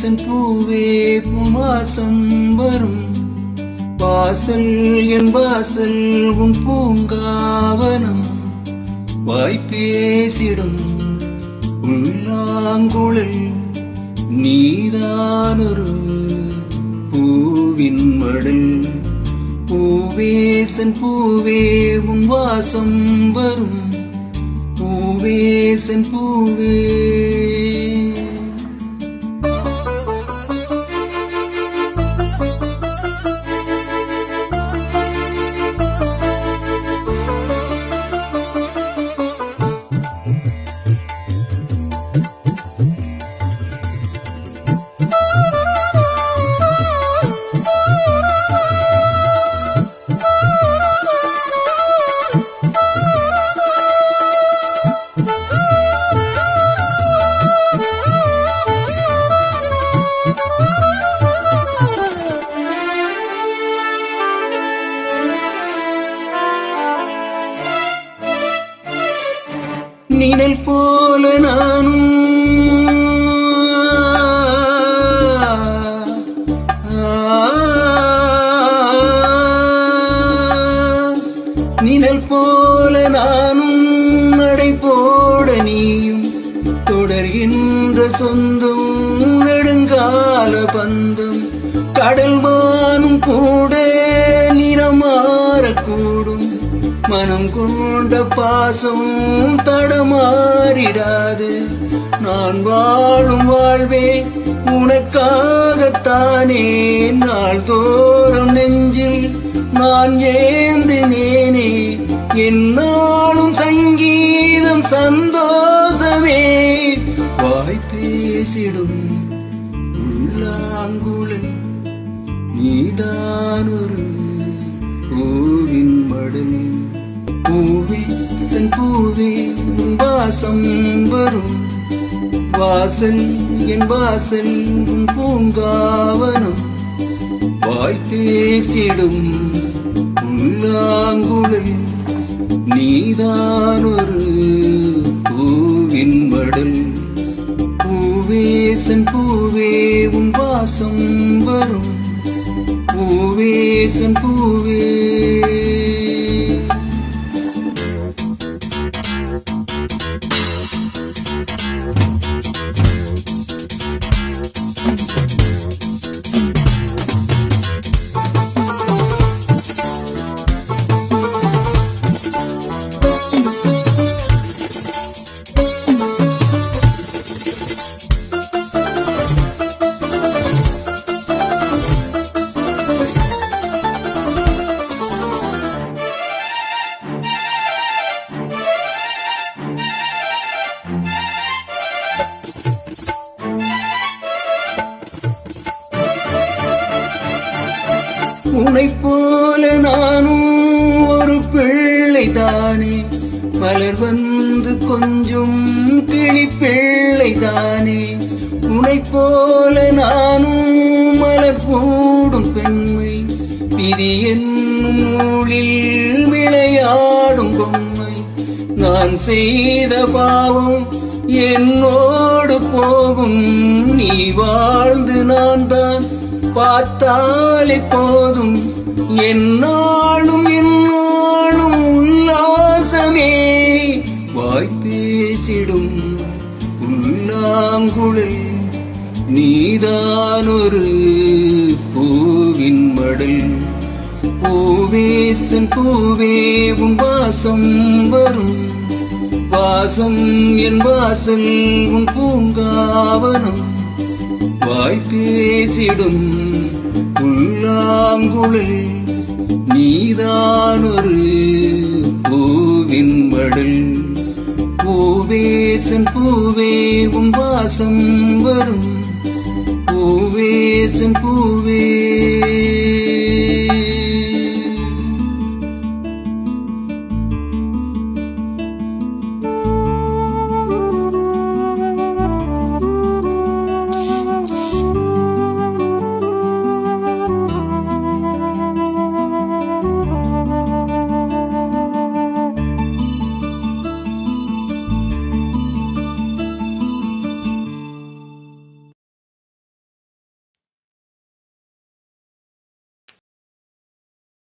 செம்பூவே பூமாசம் வரும் வாசல் என் வாசல் உன் பூங்காவனம் வாய்ப்பேசிடும் உள்ளாங்குழல் நீதானொரு பூவின் மடல் பூவே செம்பூவே உன் வாசம் வரும் பூவே செம்பூவே நிழல் போல நானும் நிழல் போல நானும் நடை போட நீயும் தொடர்கின்ற சொந்தம் நெடுங்கால பந்தம் கடல் வானும் கூட நிறமாறக்கூடும் மனம் கொண்ட பாசம் தடமாறிடாது நான் வாழும் வாழ்வே உனக்காகத்தானே நாள்தோறும் நெஞ்சில் நான் ஏந்தினேனே என்னாலும் சங்கீதம் சந்தோஷமே வாய்ப்பேசிடும் உள்ளாங்குழல் நீதானொரு பூவின் மடல் பூவே செம்பூவே உன் வாசம் வரும் வாசல் என் வாசல் உன் பூங்காவனம் வாய்ப்பேசிடும் உள்ளாங்குழல் நீதானொரு பூவின் மடல் பூவே செம்பூவே உன் வாசம் வரும் பூவே செம்பூவே உன்னைப் போல நானும் ஒரு பிள்ளைதானே மலர் வந்து கொஞ்சம் கிளி பிள்ளைதானே உன்னைப் போல நானும் மலர் கூடும் பெண்மை விதி என்னும் நூலில் விளையாடும் பொம்மை நான் செய்த பாவம் என்னோடு போகும் நீ வாழ்ந்து நான் தான் பார்த்தாலே போதும் என்னாலும் என்னாலும் உல்லாசமே வாய்ப்பேசிடும் உள்ளாங்குழல் நீதானொரு பூவின் மடல் பூவே செம்பூவே உன் வாசம் வரும் வாசம் என் வாசல் உன் பூங்காவனம் வாய்ப்பேசிடும் உள்ளாங்குழல் நீதானொரு பூவின் மடல் பூவே செம்பூவே உன் வாசம் வரும் பூவே செம்பூவே